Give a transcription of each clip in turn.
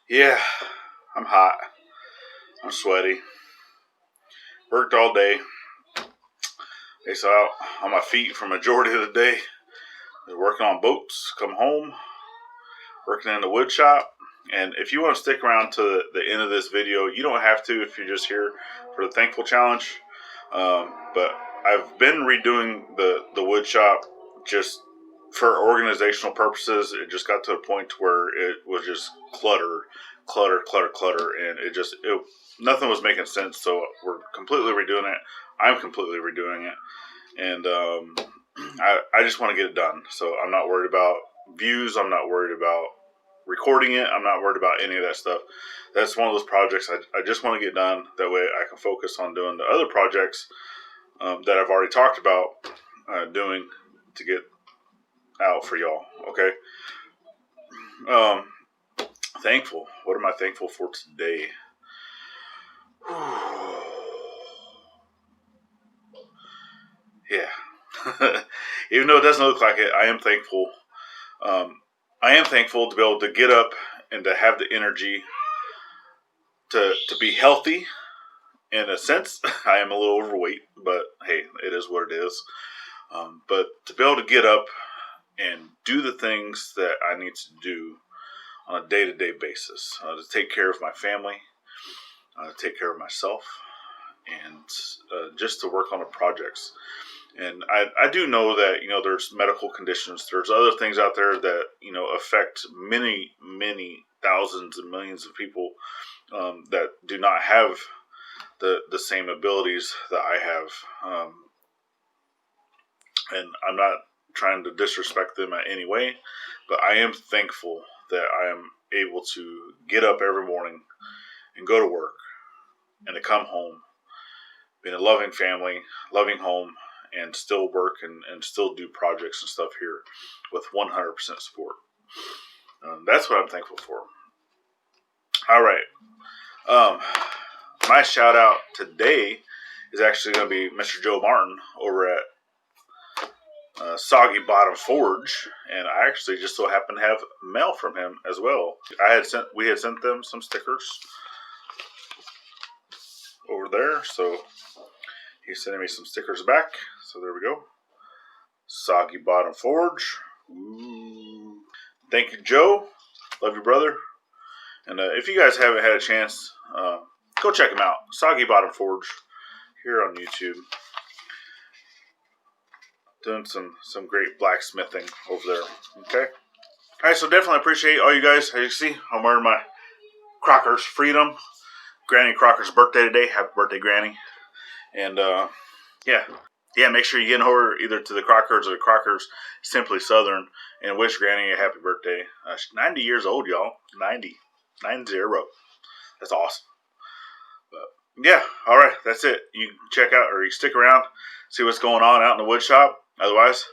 Yeah, I'm hot. I'm sweaty. Worked all day. So out on my feet for majority of the day. I was working on boats. Come home, working in the wood shop. And if you want to stick around to the end of this video, you don't have to if you're just here for the Thankful Challenge. But I've been redoing the wood shop just for organizational purposes. It just got to a point where it was just clutter, and nothing was making sense. So we're completely redoing it. I'm completely redoing it, and I just want to get it done. So I'm not worried about views. I'm not worried about recording it. I'm not worried about any of that stuff. That's one of those projects I just want to get done. That way I can focus on doing the other projects that I've already talked about doing to get out for y'all. Okay. Thankful. What am I thankful for today? Yeah. Even though it doesn't look like it, I am thankful. I am thankful to be able to get up and to have the energy to be healthy. In a sense, I am a little overweight, but hey, it is what it is. But to be able to get up and do the things that I need to do on a day-to-day basis, to take care of my family, take care of myself, and just to work on the projects. And I do know that, there's medical conditions. There's other things out there that, affect many, many thousands and millions of people that do not have the same abilities that I have. And I'm not trying to disrespect them in any way, but I am thankful that I am able to get up every morning and go to work and to come home, being a loving family, loving home, and still work and still do projects and stuff here with 100% support. That's what I'm thankful for. All right. My shout out today is actually going to be Mr. Joe Martin over at Soggy Bottom Forge, and I actually just so happen to have mail from him as well. We had sent them some stickers over there, so he's sending me some stickers back. So there we go. Soggy Bottom Forge. Ooh. Thank you, Joe. Love you, brother. And if you guys haven't had a chance, go check him out. Soggy Bottom Forge here on YouTube. Doing some great blacksmithing over there. Okay. Alright, so definitely appreciate all you guys. As you can see, I'm wearing my Crocker's Freedom. Granny Crocker's birthday today. Happy birthday, Granny. And yeah, make sure you get over either to the Crockers or the Crockers Simply Southern and wish Granny a happy birthday. She's 90 years old, y'all. 90. 90. That's awesome. But yeah, alright, that's it. You check out or you stick around, see what's going on out in the wood shop. Otherwise,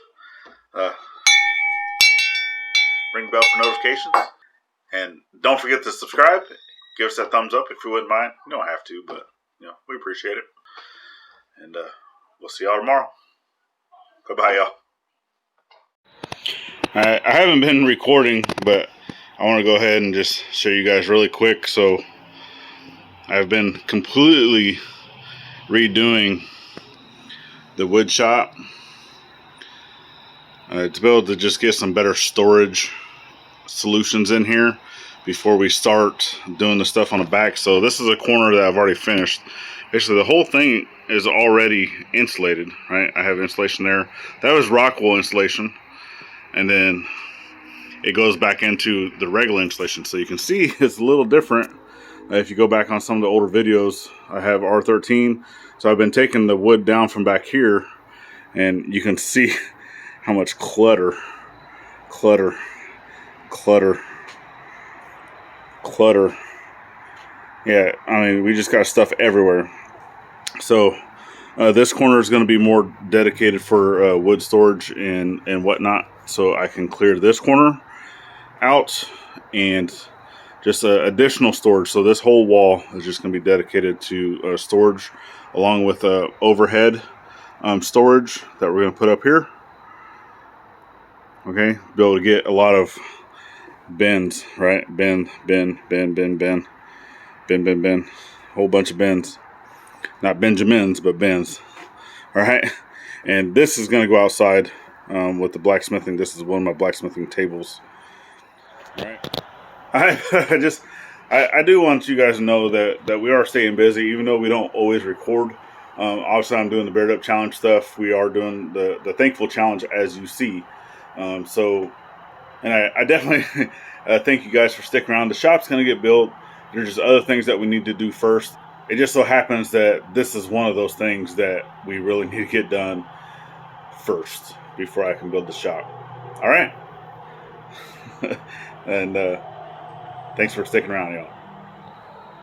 ring the bell for notifications. And don't forget to subscribe. Give us that thumbs up if you wouldn't mind. You don't have to, but we appreciate it. And we'll see y'all tomorrow. Bye-bye, y'all. I haven't been recording, but I want to go ahead and just show you guys really quick. So I've been completely redoing the wood shop to be able to just get some better storage solutions in here before we start doing the stuff on the back. So this is a corner that I've already finished. Basically the whole thing is already insulated, right? I have insulation there. That was rock wool insulation, and then it goes back into the regular insulation. So you can see it's a little different. If you go back on some of the older videos, I have R13. So I've been taking the wood down from back here, and you can see how much clutter. Yeah, I mean, we just got stuff everywhere. So this corner is going to be more dedicated for wood storage and whatnot. So I can clear this corner out and just additional storage. So this whole wall is just going to be dedicated to storage, along with overhead storage that we're going to put up here. Okay, be able to get a lot of bins, right? Bin, whole bunch of bins. Not Benjamins, but bins. All right, and this is gonna go outside with the blacksmithing. This is one of my blacksmithing tables. All right, I do want you guys to know that we are staying busy, even though we don't always record. Obviously, I'm doing the Beard Up Challenge stuff. We are doing the Thankful Challenge, as you see. And I definitely thank you guys for sticking around. The shop's going to get built. There's just other things that we need to do first. It just so happens that this is one of those things that we really need to get done first before I can build the shop. All right. And thanks for sticking around, y'all.